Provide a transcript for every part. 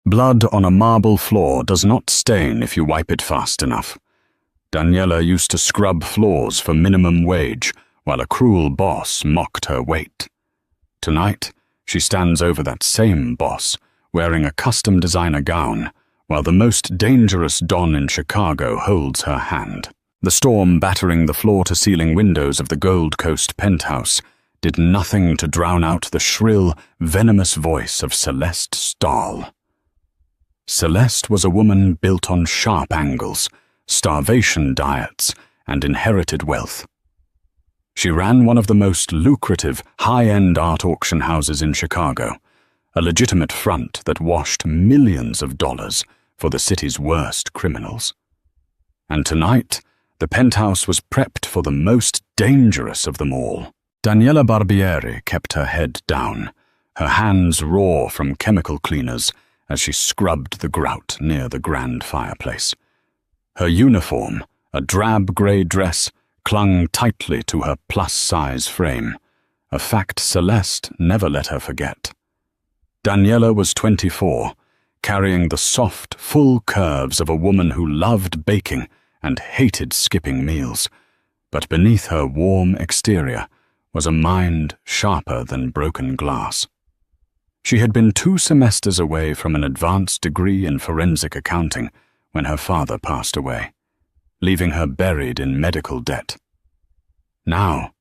Blood on a marble floor does not stain if you wipe it fast enough. Daniela used to scrub floors for minimum wage, while a cruel boss mocked her weight. Tonight, she stands over that same boss, wearing a custom designer gown, while the most dangerous don in Chicago holds her hand. The storm battering the floor-to-ceiling windows of the Gold Coast penthouse did nothing to drown out the shrill, venomous voice of Celeste Stahl. Celeste was a woman built on sharp angles, starvation diets, and inherited wealth. She ran one of the most lucrative, high-end art auction houses in Chicago, a legitimate front that washed millions of dollars for the city's worst criminals. And tonight, the penthouse was prepped for the most dangerous of them all. Daniela Barbieri kept her head down, her hands raw from chemical cleaners as she scrubbed the grout near the grand fireplace. Her uniform, a drab grey dress, clung tightly to her plus-size frame, a fact Celeste never let her forget. Daniela was 24, carrying the soft, full curves of a woman who loved baking and hated skipping meals, but beneath her warm exterior was a mind sharper than broken glass. She had been 2 semesters away from an advanced degree in forensic accounting when her father passed away, leaving her buried in medical debt. Now,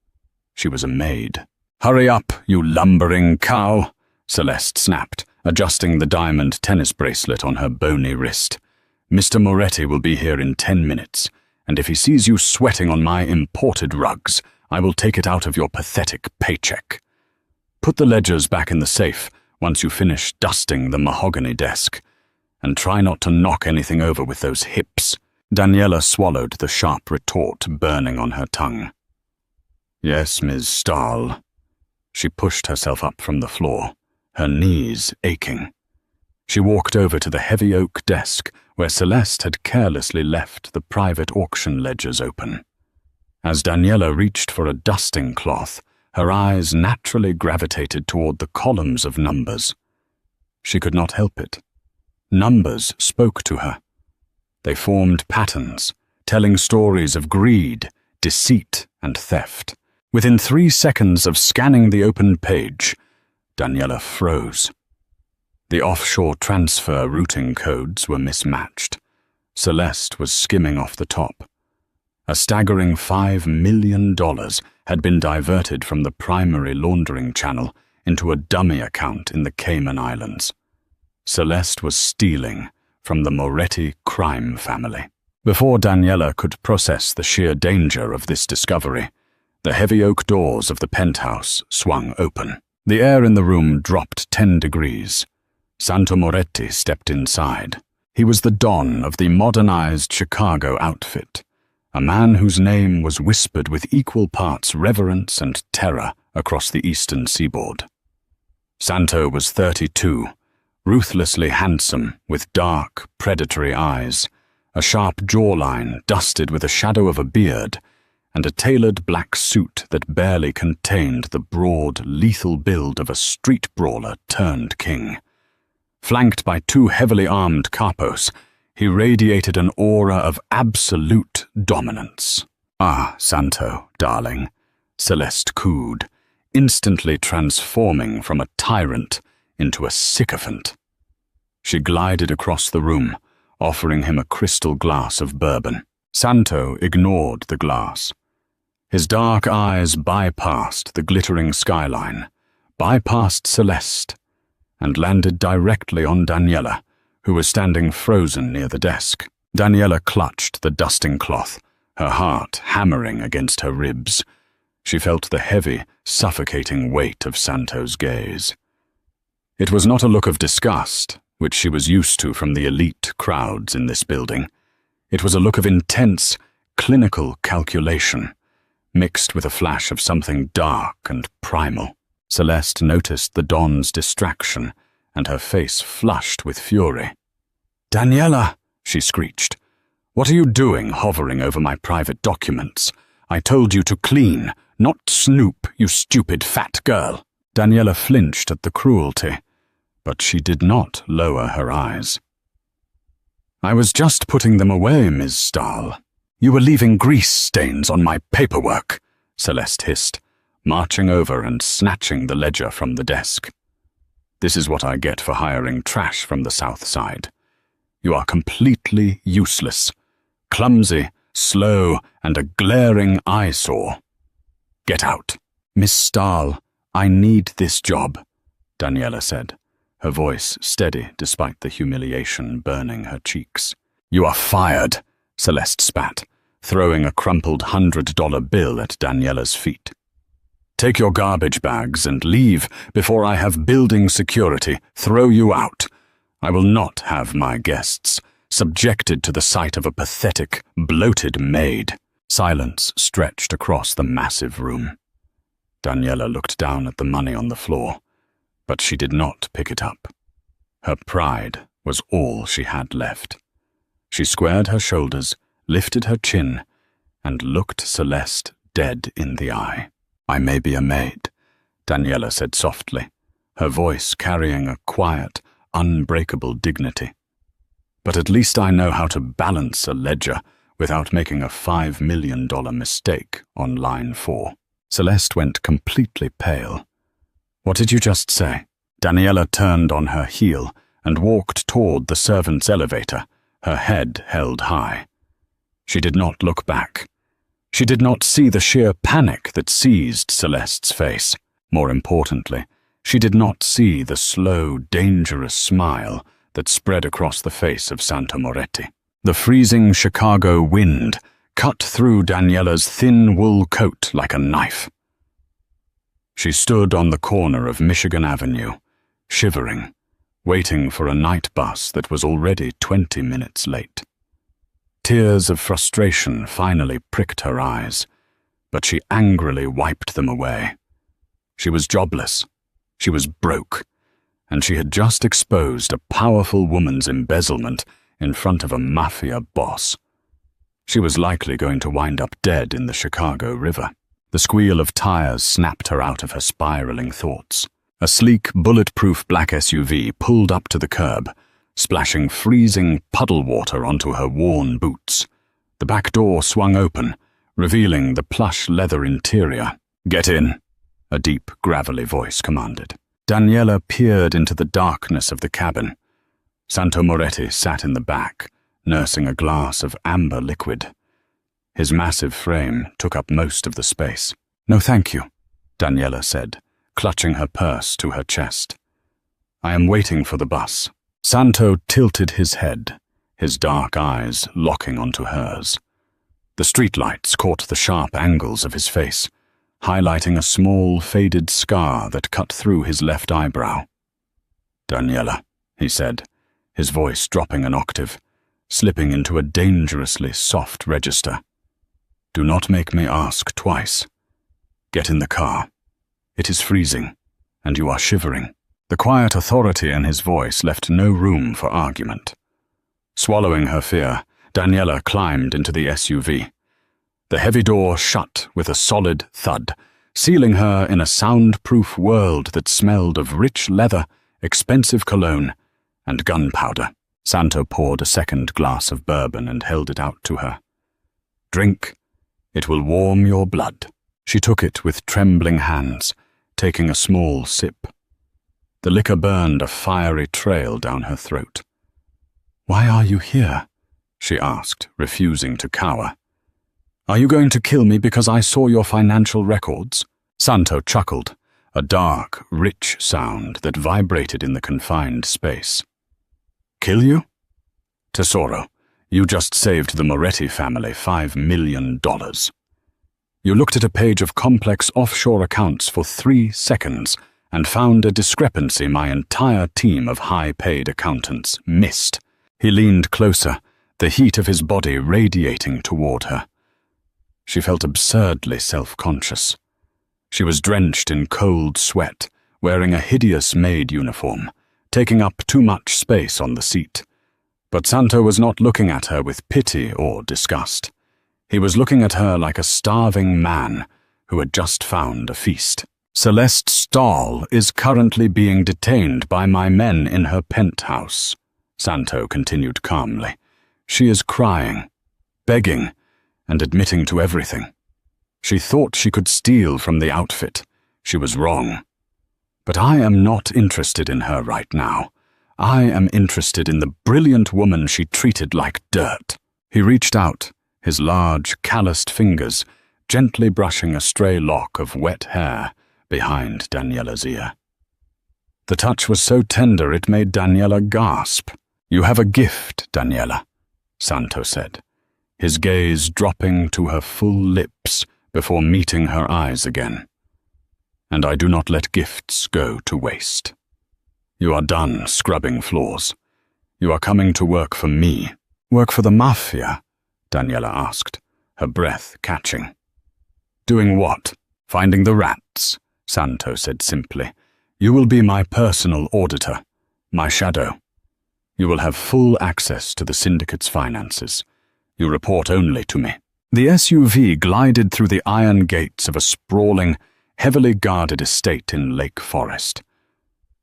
she was a maid. "Hurry up, you lumbering cow," Celeste snapped, adjusting the diamond tennis bracelet on her bony wrist. "Mr. Moretti will be here in 10 minutes, and if he sees you sweating on my imported rugs, I will take it out of your pathetic paycheck. Put the ledgers back in the safe once you finish dusting the mahogany desk, and try not to knock anything over with those hips." Daniela swallowed the sharp retort burning on her tongue. "Yes, Ms. Stahl." She pushed herself up from the floor, her knees aching. She walked over to the heavy oak desk where Celeste had carelessly left the private auction ledgers open. As Daniela reached for a dusting cloth, her eyes naturally gravitated toward the columns of numbers. She could not help it. Numbers spoke to her. They formed patterns, telling stories of greed, deceit, and theft. Within 3 seconds of scanning the open page, Daniela froze. The offshore transfer routing codes were mismatched. Celeste was skimming off the top. A staggering $5 million had been diverted from the primary laundering channel into a dummy account in the Cayman Islands. Celeste was stealing from the Moretti crime family. Before Daniela could process the sheer danger of this discovery, the heavy oak doors of the penthouse swung open. The air in the room dropped 10 degrees. Santo Moretti stepped inside. He was the don of the modernized Chicago outfit, a man whose name was whispered with equal parts reverence and terror across the eastern seaboard. Santo was 32, ruthlessly handsome with dark, predatory eyes, a sharp jawline dusted with a shadow of a beard, and a tailored black suit that barely contained the broad, lethal build of a street brawler turned king. Flanked by 2 heavily armed capos, he radiated an aura of absolute dominance. "Ah, Santo, darling," Celeste cooed, instantly transforming from a tyrant into a sycophant. She glided across the room, offering him a crystal glass of bourbon. Santo ignored the glass. His dark eyes bypassed the glittering skyline, bypassed Celeste, and landed directly on Daniela, who was standing frozen near the desk. Daniela clutched the dusting cloth, her heart hammering against her ribs. She felt the heavy, suffocating weight of Santo's gaze. It was not a look of disgust, which she was used to from the elite crowds in this building. It was a look of intense, clinical calculation, mixed with a flash of something dark and primal. Celeste noticed the Don's distraction, and her face flushed with fury. "Daniela," she screeched, "what are you doing hovering over my private documents? I told you to clean, not snoop, you stupid fat girl." Daniela flinched at the cruelty, but she did not lower her eyes. "I was just putting them away, Ms. Stahl. You were leaving grease stains on my paperwork," Celeste hissed, marching over and snatching the ledger from the desk. "This is what I get for hiring trash from the South Side. You are completely useless, clumsy, slow, and a glaring eyesore. Get out." "Miss Stahl, I need this job," Daniela said, her voice steady despite the humiliation burning her cheeks. "You are fired," Celeste spat, throwing a crumpled $100 bill at Daniela's feet. "Take your garbage bags and leave before I have building security throw you out. I will not have my guests subjected to the sight of a pathetic, bloated maid." Silence stretched across the massive room. Daniela looked down at the money on the floor, but she did not pick it up. Her pride was all she had left. She squared her shoulders, lifted her chin, and looked Celeste dead in the eye. "I may be a maid," Daniela said softly, her voice carrying a quiet, unbreakable dignity. "But at least I know how to balance a ledger without making a $5 million mistake on line 4. Celeste went completely pale. "What did you just say?" Daniela turned on her heel and walked toward the servants' elevator, her head held high. She did not look back. She did not see the sheer panic that seized Celeste's face. More importantly, she did not see the slow, dangerous smile that spread across the face of Santo Moretti. The freezing Chicago wind cut through Daniela's thin wool coat like a knife. She stood on the corner of Michigan Avenue, shivering, waiting for a night bus that was already 20 minutes late. Tears of frustration finally pricked her eyes, but she angrily wiped them away. She was jobless, she was broke, and she had just exposed a powerful woman's embezzlement in front of a Mafia boss. She was likely going to wind up dead in the Chicago River. The squeal of tires snapped her out of her spiraling thoughts. A sleek, bulletproof black SUV pulled up to the curb, splashing freezing puddle water onto her worn boots. The back door swung open, revealing the plush leather interior. "Get in," a deep, gravelly voice commanded. Daniela peered into the darkness of the cabin. Santo Moretti sat in the back, nursing a glass of amber liquid. His massive frame took up most of the space. "No, thank you," Daniela said, clutching her purse to her chest. "I am waiting for the bus." Santo tilted his head, his dark eyes locking onto hers. The streetlights caught the sharp angles of his face, highlighting a small, faded scar that cut through his left eyebrow. "Daniela," he said, his voice dropping an octave, slipping into a dangerously soft register. "Do not make me ask twice. Get in the car. It is freezing, and you are shivering." The quiet authority in his voice left no room for argument. Swallowing her fear, Daniela climbed into the SUV. The heavy door shut with a solid thud, sealing her in a soundproof world that smelled of rich leather, expensive cologne, and gunpowder. Santo poured a second glass of bourbon and held it out to her. "Drink. It will warm your blood." She took it with trembling hands, taking a small sip. The liquor burned a fiery trail down her throat. "Why are you here?" she asked, refusing to cower. "Are you going to kill me because I saw your financial records?" Santo chuckled, a dark, rich sound that vibrated in the confined space. "Kill you? Tesoro, you just saved the Moretti family $5 million. You looked at a page of complex offshore accounts for 3 seconds and found a discrepancy my entire team of high-paid accountants missed." He leaned closer, the heat of his body radiating toward her. She felt absurdly self-conscious. She was drenched in cold sweat, wearing a hideous maid uniform, taking up too much space on the seat. But Santo was not looking at her with pity or disgust. He was looking at her like a starving man who had just found a feast. Celeste Stahl is currently being detained by my men in her penthouse, Santo continued calmly. She is crying, begging, and admitting to everything. She thought she could steal from the outfit. She was wrong. But I am not interested in her right now. I am interested in the brilliant woman she treated like dirt. He reached out, his large, calloused fingers gently brushing a stray lock of wet hair behind Daniela's ear. The touch was so tender it made Daniela gasp. "You have a gift, Daniela," Santo said, his gaze dropping to her full lips before meeting her eyes again. "And I do not let gifts go to waste. You are done scrubbing floors. You are coming to work for me." "Work for the Mafia?" Daniela asked, her breath catching. "Doing what? Finding the rats," Santo said simply. "You will be my personal auditor, my shadow. You will have full access to the syndicate's finances. You report only to me." The SUV glided through the iron gates of a sprawling, heavily guarded estate in Lake Forest.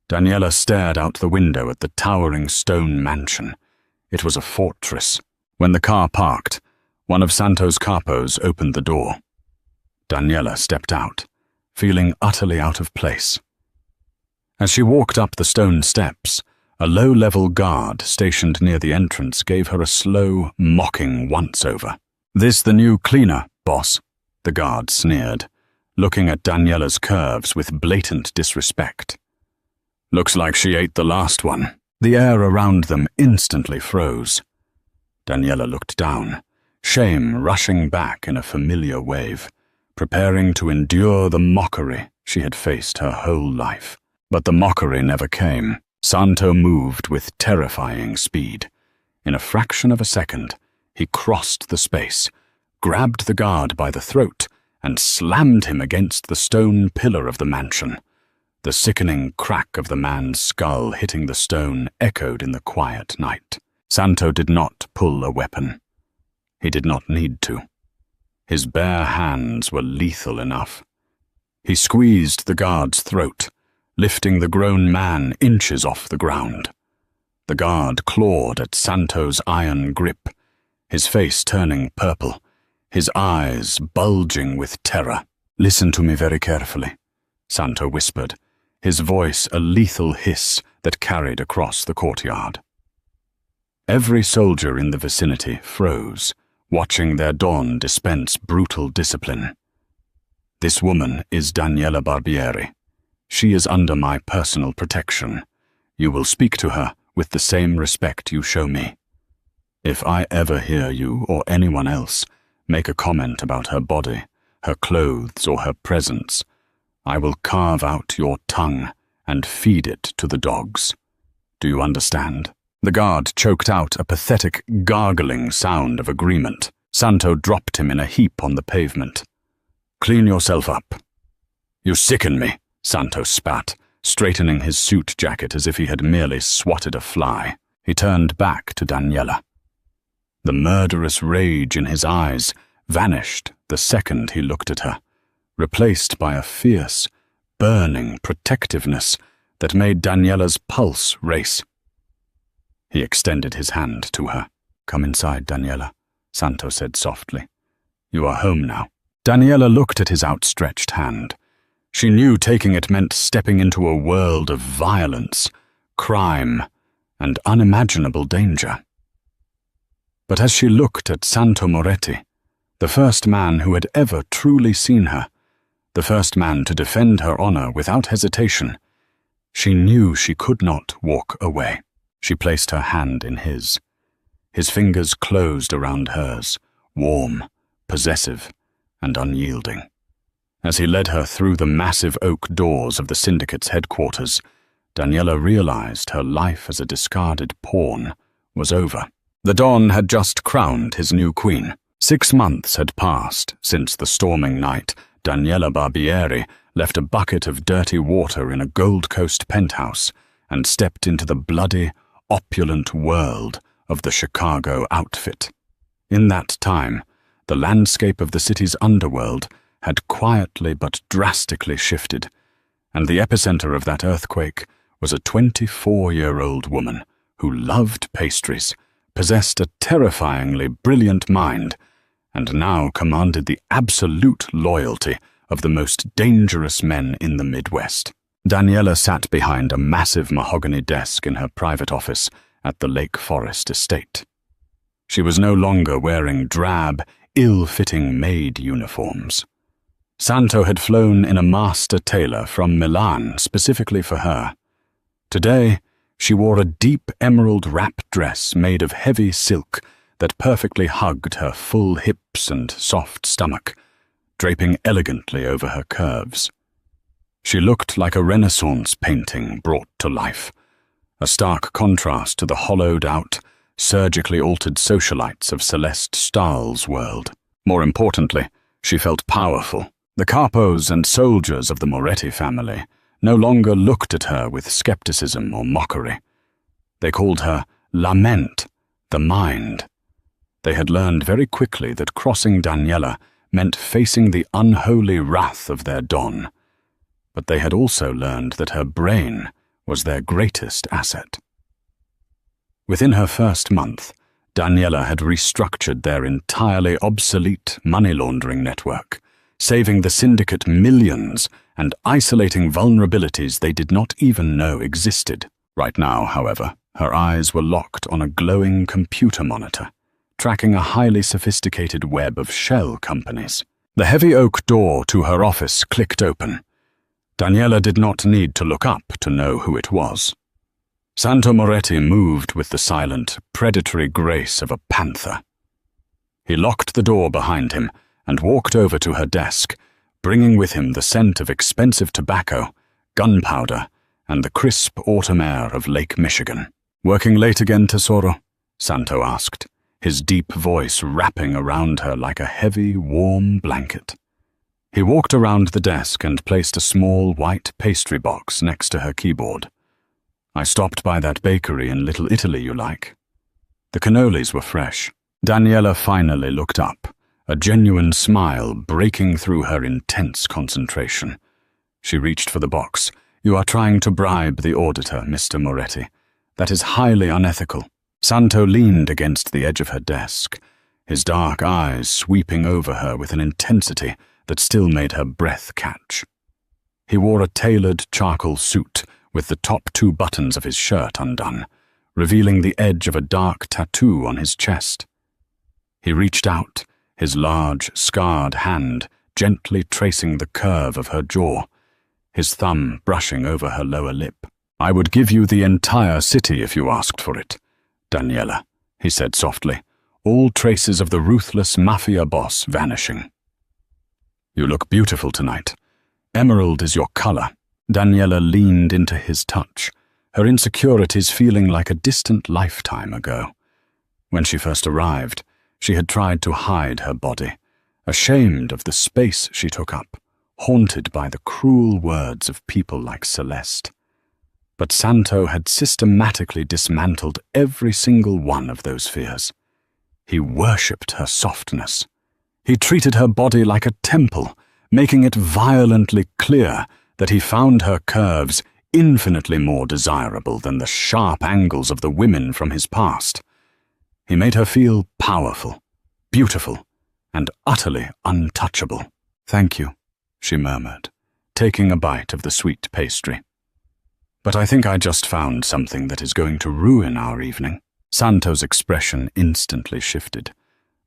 Daniela stared out the window at the towering stone mansion. It was a fortress. When the car parked, one of Santo's capos opened the door. Daniela stepped out, feeling utterly out of place. As she walked up the stone steps, a low-level guard stationed near the entrance gave her a slow, mocking once-over. "This the new cleaner, boss?" the guard sneered, looking at Daniela's curves with blatant disrespect. "Looks like she ate the last one." The air around them instantly froze. Daniela looked down, shame rushing back in a familiar wave, preparing to endure the mockery she had faced her whole life. But the mockery never came. Santo moved with terrifying speed. In a fraction of a second, he crossed the space, grabbed the guard by the throat, and slammed him against the stone pillar of the mansion. The sickening crack of the man's skull hitting the stone echoed in the quiet night. Santo did not pull a weapon. He did not need to. His bare hands were lethal enough. He squeezed the guard's throat, lifting the grown man inches off the ground. The guard clawed at Santo's iron grip, his face turning purple, his eyes bulging with terror. "Listen to me very carefully," Santo whispered, his voice a lethal hiss that carried across the courtyard. Every soldier in the vicinity froze, watching their Don dispense brutal discipline. "This woman is Daniela Barbieri. She is under my personal protection. You will speak to her with the same respect you show me. If I ever hear you or anyone else make a comment about her body, her clothes, or her presence, I will carve out your tongue and feed it to the dogs. Do you understand?" The guard choked out a pathetic, gargling sound of agreement. Santo dropped him in a heap on the pavement. "Clean yourself up." "You sicken me," Santo spat, straightening his suit jacket as if he had merely swatted a fly. He turned back to Daniela. The murderous rage in his eyes vanished the second he looked at her, replaced by a fierce, burning protectiveness that made Daniela's pulse race. He extended his hand to her. "Come inside, Daniela," Santo said softly. "You are home now." Daniela looked at his outstretched hand. She knew taking it meant stepping into a world of violence, crime, and unimaginable danger. But as she looked at Santo Moretti, the first man who had ever truly seen her, the first man to defend her honor without hesitation, she knew she could not walk away. She placed her hand in his. His fingers closed around hers, warm, possessive, and unyielding. As he led her through the massive oak doors of the syndicate's headquarters, Daniela realized her life as a discarded pawn was over. The Don had just crowned his new queen. 6 months had passed since the storming night Daniela Barbieri left a bucket of dirty water in a Gold Coast penthouse and stepped into the bloody, opulent world of the Chicago outfit. In that time, the landscape of the city's underworld had quietly but drastically shifted, And the epicenter of that earthquake was a 24-year-old woman who loved pastries, possessed a terrifyingly brilliant mind, and now commanded the absolute loyalty of the most dangerous men in the Midwest. Daniela sat behind a massive mahogany desk in her private office at the Lake Forest estate. She was no longer wearing drab, ill-fitting Maid uniforms. Santo had flown in a master tailor from Milan specifically for her. Today, she wore a deep emerald wrap dress made of heavy silk that perfectly hugged her full hips and soft stomach, draping elegantly over her curves. She looked like a Renaissance painting brought to life, a stark contrast to the hollowed-out, surgically altered socialites of Celeste Stahl's world. More importantly, she felt powerful. The capos and soldiers of the Moretti family no longer looked at her with skepticism or mockery. They called her Lament, the Mind. They had learned very quickly that crossing Daniela meant facing the unholy wrath of their Don, but they had also learned that her brain was their greatest asset. Within her first month, Daniela had restructured their entirely obsolete money laundering network, saving the syndicate millions and isolating vulnerabilities they did not even know existed. Right now, however, her eyes were locked on a glowing computer monitor, tracking a highly sophisticated web of shell companies. The heavy oak door to her office clicked open. Daniela did not need to look up to know who it was. Santo Moretti moved with the silent, predatory grace of a panther. He locked the door behind him and walked over to her desk, bringing with him the scent of expensive tobacco, gunpowder, and the crisp autumn air of Lake Michigan. "Working late again, Tesoro?" Santo asked, his deep voice wrapping around her like a heavy, warm blanket. He walked around the desk and placed a small white pastry box next to her keyboard. "I stopped by that bakery in Little Italy you like. The cannolis were fresh." Daniela finally looked up, a genuine smile breaking through her intense concentration. She reached for the box. "You are trying to bribe the auditor, Mr. Moretti. That is highly unethical." Santo leaned against the edge of her desk, his dark eyes sweeping over her with an intensity that still made her breath catch. He wore a tailored charcoal suit with the top two buttons of his shirt undone, revealing the edge of a dark tattoo on his chest. He reached out, his large, scarred hand gently tracing the curve of her jaw, his thumb brushing over her lower lip. "I would give you the entire city if you asked for it, Daniela," he said softly, all traces of the ruthless Mafia boss vanishing. "You look beautiful tonight. Emerald is your color." Daniela leaned into his touch, her insecurities feeling like a distant lifetime ago. When she first arrived, she had tried to hide her body, ashamed of the space she took up, haunted by the cruel words of people like Celeste. But Santo had systematically dismantled every single one of those fears. He worshipped her softness. He treated her body like a temple, making it violently clear that he found her curves infinitely more desirable than the sharp angles of the women from his past. He made her feel powerful, beautiful, and utterly untouchable. "Thank you," she murmured, taking a bite of the sweet pastry. "But I think I just found something that is going to ruin our evening." Santo's expression instantly shifted.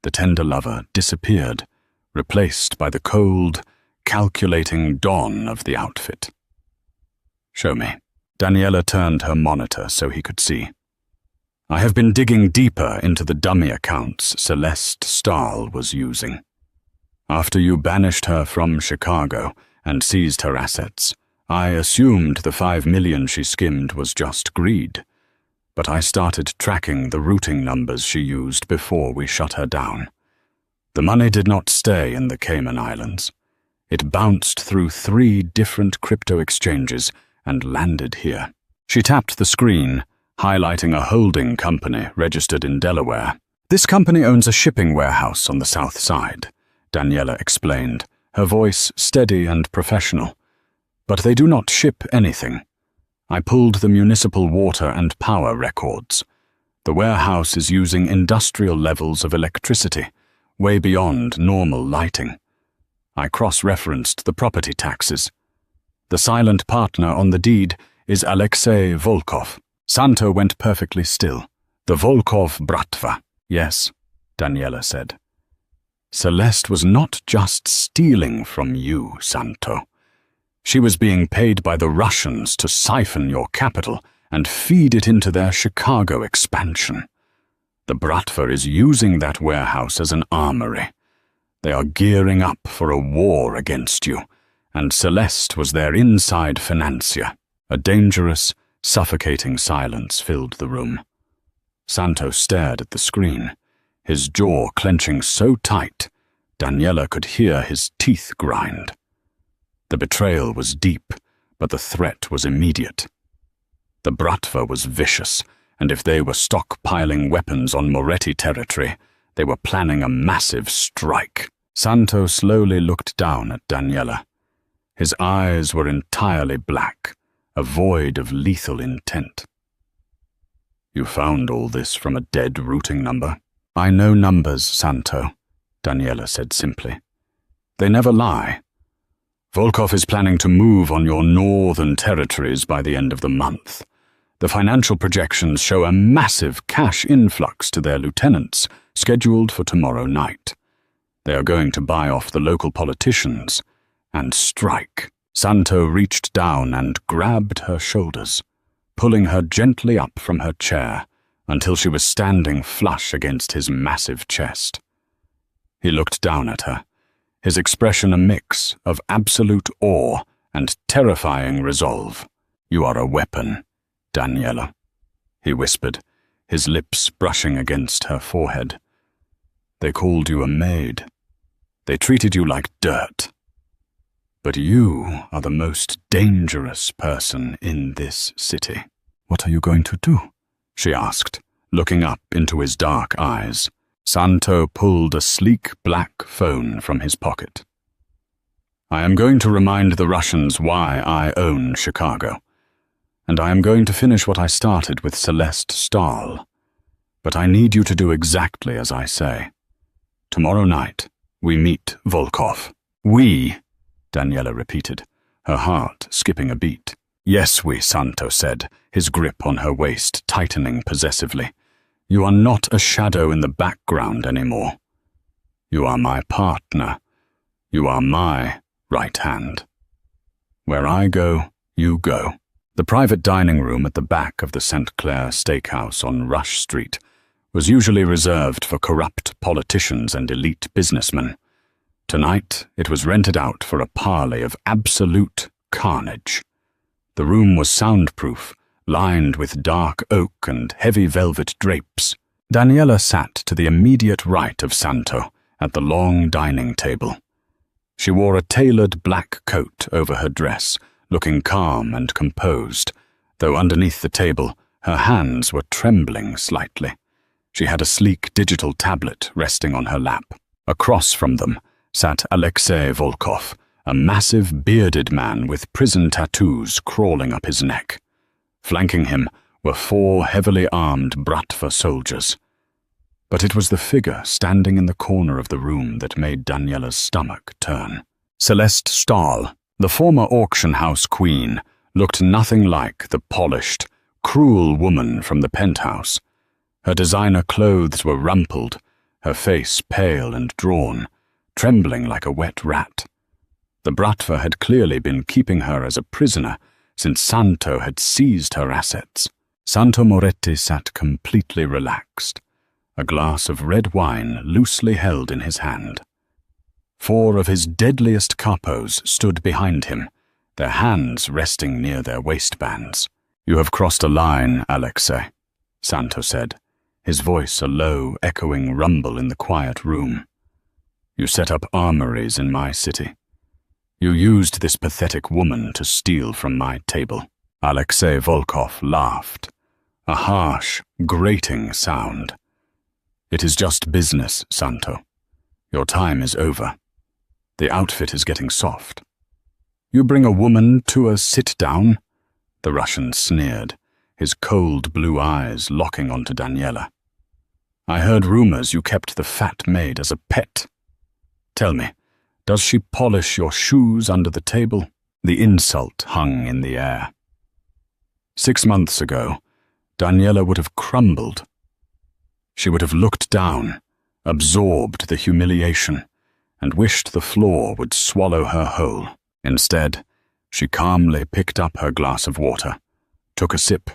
The tender lover disappeared, replaced by the cold, calculating Don of the outfit. "Show me." Daniela turned her monitor so he could see. "I have been digging deeper into the dummy accounts Celeste Stahl was using. After you banished her from Chicago and seized her assets, I assumed the $5 million she skimmed was just greed, but I started tracking the routing numbers she used before we shut her down. The money did not stay in the Cayman Islands. It bounced through 3 different crypto exchanges and landed here." She tapped the screen, highlighting a holding company registered in Delaware. "This company owns a shipping warehouse on the south side," Daniela explained, her voice steady and professional. But they do not ship anything. I pulled the municipal water and power records. The warehouse is using industrial levels of electricity, way beyond normal lighting. I cross-referenced the property taxes. The silent partner on the deed is Alexei Volkov. Santo went perfectly still. The Volkov Bratva. Yes, Daniela said. Celeste was not just stealing from you, Santo. She was being paid by the Russians to siphon your capital and feed it into their Chicago expansion. The Bratva is using that warehouse as an armory. They are gearing up for a war against you, and Celeste was their inside financier. A dangerous, suffocating silence filled the room. Santo stared at the screen, his jaw clenching so tight, Daniela could hear his teeth grind. The betrayal was deep, but the threat was immediate. The Bratva was vicious, and if they were stockpiling weapons on Moretti territory, they were planning a massive strike. Santo slowly looked down at Daniela. His eyes were entirely black, a void of lethal intent. You found all this from a dead routing number? I know numbers, Santo, Daniela said simply. They never lie. Volkov is planning to move on your northern territories by the end of the month. The financial projections show a massive cash influx to their lieutenants, scheduled for tomorrow night. They are going to buy off the local politicians and strike. Santo reached down and grabbed her shoulders, pulling her gently up from her chair until she was standing flush against his massive chest. He looked down at her, his expression a mix of absolute awe and terrifying resolve. You are a weapon, Daniela, he whispered, his lips brushing against her forehead. They called you a maid. They treated you like dirt. But you are the most dangerous person in this city. What are you going to do? She asked, looking up into his dark eyes. Santo pulled a sleek black phone from his pocket. I am going to remind the Russians why I own Chicago, and I am going to finish what I started with Celeste Stahl. But I need you to do exactly as I say. Tomorrow night, we meet Volkov. We, Daniela repeated, her heart skipping a beat. Yes, we, Santo said, his grip on her waist tightening possessively. You are not a shadow in the background anymore. You are my partner. You are my right hand. Where I go, you go. The private dining room at the back of the St. Clair Steakhouse on Rush Street was usually reserved for corrupt politicians and elite businessmen. Tonight, it was rented out for a parley of absolute carnage. The room was soundproof, lined with dark oak and heavy velvet drapes. Daniela sat to the immediate right of Santo at the long dining table. She wore a tailored black coat over her dress, looking calm and composed, though underneath the table her hands were trembling slightly. She had a sleek digital tablet resting on her lap. Across from them sat Alexei Volkov, a massive bearded man with prison tattoos crawling up his neck. Flanking him were 4 heavily armed Bratva soldiers. But it was the figure standing in the corner of the room that made Daniela's stomach turn. Celeste Stahl, the former auction house queen, looked nothing like the polished, cruel woman from the penthouse. Her designer clothes were rumpled, her face pale and drawn, trembling like a wet rat. The Bratva had clearly been keeping her as a prisoner since Santo had seized her assets. Santo Moretti sat completely relaxed, a glass of red wine loosely held in his hand. 4 of his deadliest capos stood behind him, their hands resting near their waistbands. You have crossed a line, Alexei, Santo said, his voice a low, echoing rumble in the quiet room. You set up armories in my city. You used this pathetic woman to steal from my table. Alexei Volkov laughed, a harsh, grating sound. It is just business, Santo. Your time is over. The outfit is getting soft. You bring a woman to a sit-down? The Russian sneered, his cold blue eyes locking onto Daniela. I heard rumors you kept the fat maid as a pet. Tell me, does she polish your shoes under the table? The insult hung in the air. 6 months ago, Daniela would have crumbled. She would have looked down, absorbed the humiliation, and wished the floor would swallow her whole. Instead, she calmly picked up her glass of water, took a sip,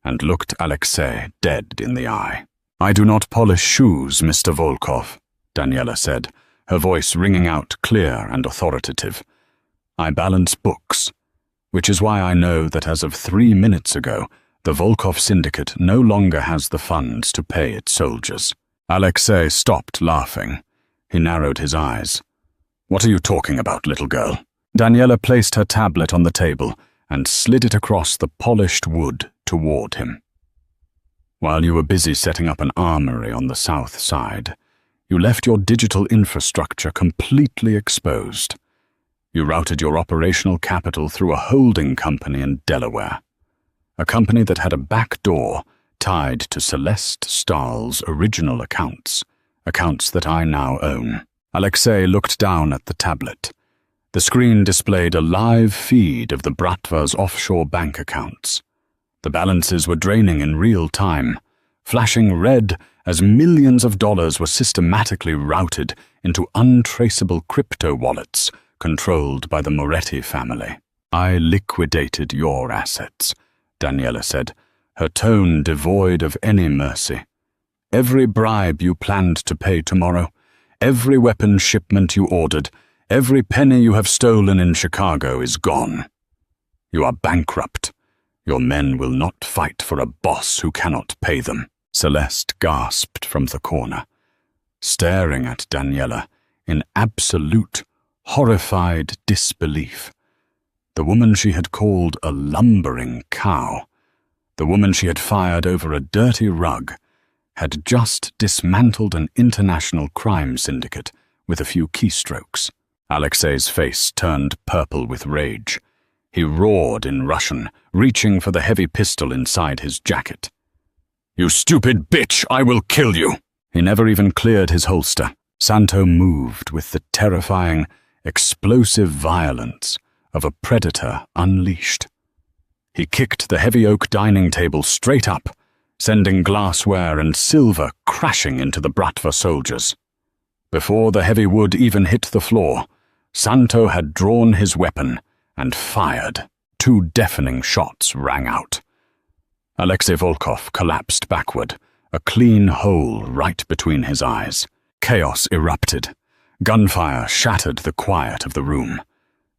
and looked Alexei dead in the eye. I do not polish shoes, Mr. Volkov, Daniela said, her voice ringing out clear and authoritative. I balance books, which is why I know that as of 3 minutes ago, the Volkov syndicate no longer has the funds to pay its soldiers. Alexei stopped laughing. He narrowed his eyes. What are you talking about, little girl? Daniela placed her tablet on the table and slid it across the polished wood toward him. While you were busy setting up an armory on the south side, you left your digital infrastructure completely exposed. You routed your operational capital through a holding company in Delaware, a company that had a back door tied to Celeste Stahl's original accounts that I now own. Alexei looked down at the tablet. The screen displayed a live feed of the Bratva's offshore bank accounts. The balances were draining in real time, flashing red as millions of dollars were systematically routed into untraceable crypto wallets controlled by the Moretti family. I liquidated your assets, Daniela said, her tone devoid of any mercy. Every bribe you planned to pay tomorrow, every weapon shipment you ordered, every penny you have stolen in Chicago is gone. You are bankrupt. Your men will not fight for a boss who cannot pay them. Celeste gasped from the corner, staring at Daniela in absolute, horrified disbelief. The woman she had called a lumbering cow, the woman she had fired over a dirty rug, had just dismantled an international crime syndicate with a few keystrokes. Alexei's face turned purple with rage. He roared in Russian, reaching for the heavy pistol inside his jacket. You stupid bitch, I will kill you! He never even cleared his holster. Santo moved with the terrifying, explosive violence of a predator unleashed. He kicked the heavy oak dining table straight up, sending glassware and silver crashing into the Bratva soldiers. Before the heavy wood even hit the floor, Santo had drawn his weapon and fired. 2 deafening shots rang out. Alexei Volkov collapsed backward, a clean hole right between his eyes. Chaos erupted. Gunfire shattered the quiet of the room.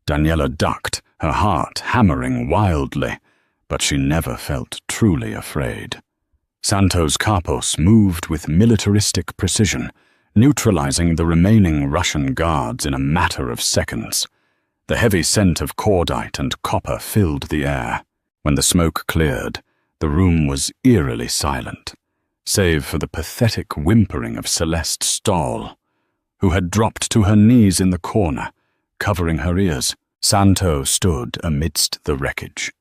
Daniela ducked, her heart hammering wildly, but she never felt truly afraid. Santos Kapos moved with militaristic precision, neutralizing the remaining Russian guards in a matter of seconds. The heavy scent of cordite and copper filled the air. When the smoke cleared, the room was eerily silent, save for the pathetic whimpering of Celeste Stahl, who had dropped to her knees in the corner, covering her ears. Santo stood amidst the wreckage.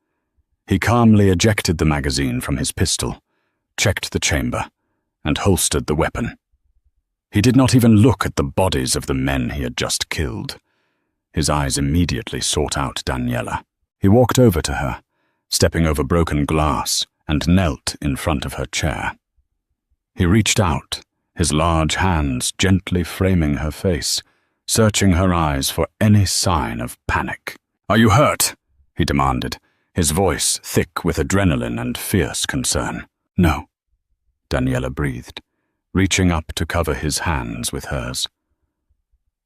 He calmly ejected the magazine from his pistol, checked the chamber, and holstered the weapon. He did not even look at the bodies of the men he had just killed. His eyes immediately sought out Daniela. He walked over to her, stepping over broken glass, and knelt in front of her chair. He reached out, his large hands gently framing her face, searching her eyes for any sign of panic. "Are you hurt?" he demanded, his voice thick with adrenaline and fierce concern. "No," Daniela breathed, reaching up to cover his hands with hers.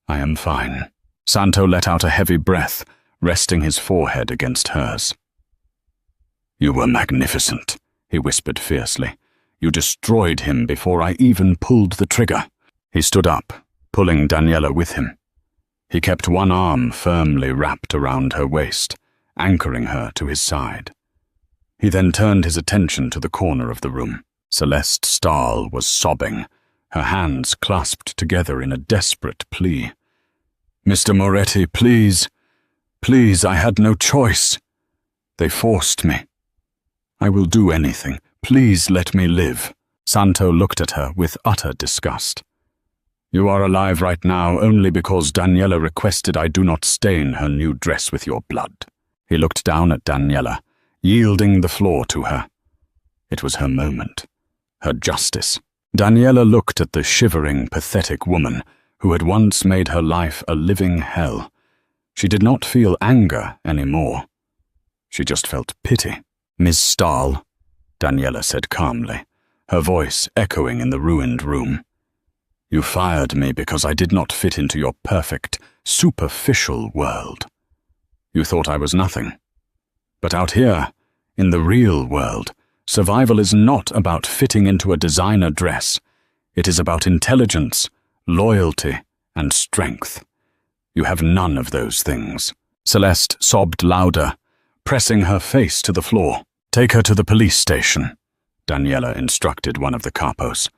"I am fine." Santo let out a heavy breath, resting his forehead against hers. "You were magnificent," he whispered fiercely. "You destroyed him before I even pulled the trigger." He stood up, pulling Daniela with him. He kept one arm firmly wrapped around her waist, anchoring her to his side. He then turned his attention to the corner of the room. Celeste Stahl was sobbing, her hands clasped together in a desperate plea. "Mr. Moretti, please." Please, I had no choice. They forced me. I will do anything. Please let me live. Santo looked at her with utter disgust. You are alive right now only because Daniela requested I do not stain her new dress with your blood. He looked down at Daniela, yielding the floor to her. It was her moment, her justice. Daniela looked at the shivering, pathetic woman who had once made her life a living hell. She did not feel anger anymore. She just felt pity. Ms. Stahl, Daniela said calmly, her voice echoing in the ruined room. You fired me because I did not fit into your perfect, superficial world. You thought I was nothing. But out here, in the real world, survival is not about fitting into a designer dress. It is about intelligence, loyalty, and strength. You have none of those things. Celeste sobbed louder, pressing her face to the floor. Take her to the police station, Daniela instructed one of the capos.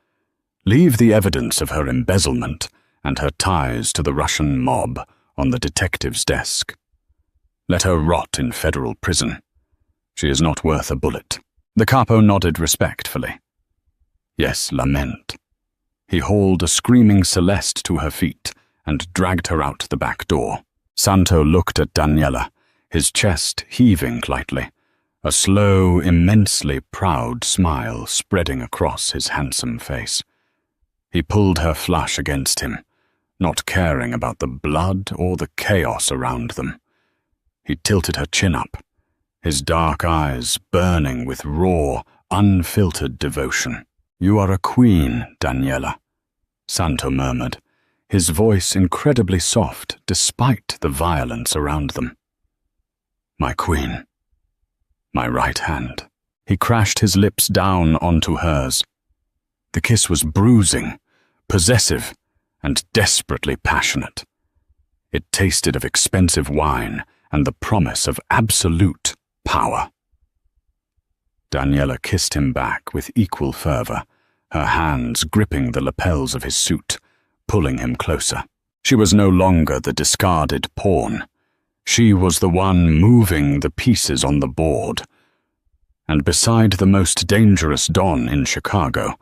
Leave the evidence of her embezzlement and her ties to the Russian mob on the detective's desk. Let her rot in federal prison. She is not worth a bullet. The capo nodded respectfully. Yes, lament. He hauled a screaming Celeste to her feet and dragged her out the back door. Santo looked at Daniela, his chest heaving lightly, a slow, immensely proud smile spreading across his handsome face. He pulled her flush against him, not caring about the blood or the chaos around them. He tilted her chin up, his dark eyes burning with raw, unfiltered devotion. You are a queen, Daniela, Santo murmured, his voice incredibly soft despite the violence around them. My queen. My right hand. He crashed his lips down onto hers. The kiss was bruising, possessive, and desperately passionate. It tasted of expensive wine and the promise of absolute power. Daniela kissed him back with equal fervor, her hands gripping the lapels of his suit, pulling him closer. She was no longer the discarded pawn. She was the one moving the pieces on the board. And beside the most dangerous don in Chicago,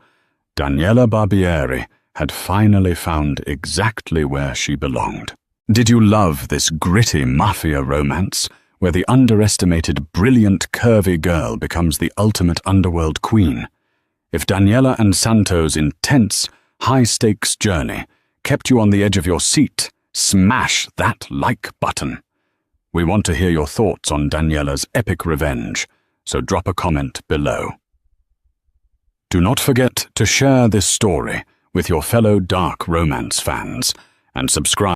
Daniela Barbieri had finally found exactly where she belonged. Did you love this gritty mafia romance where the underestimated, brilliant, curvy girl becomes the ultimate underworld queen? If Daniela and Santo's intense, high-stakes journey kept you on the edge of your seat, smash that like button. We want to hear your thoughts on Daniela's epic revenge, so drop a comment below. Do not forget to share this story with your fellow dark romance fans and subscribe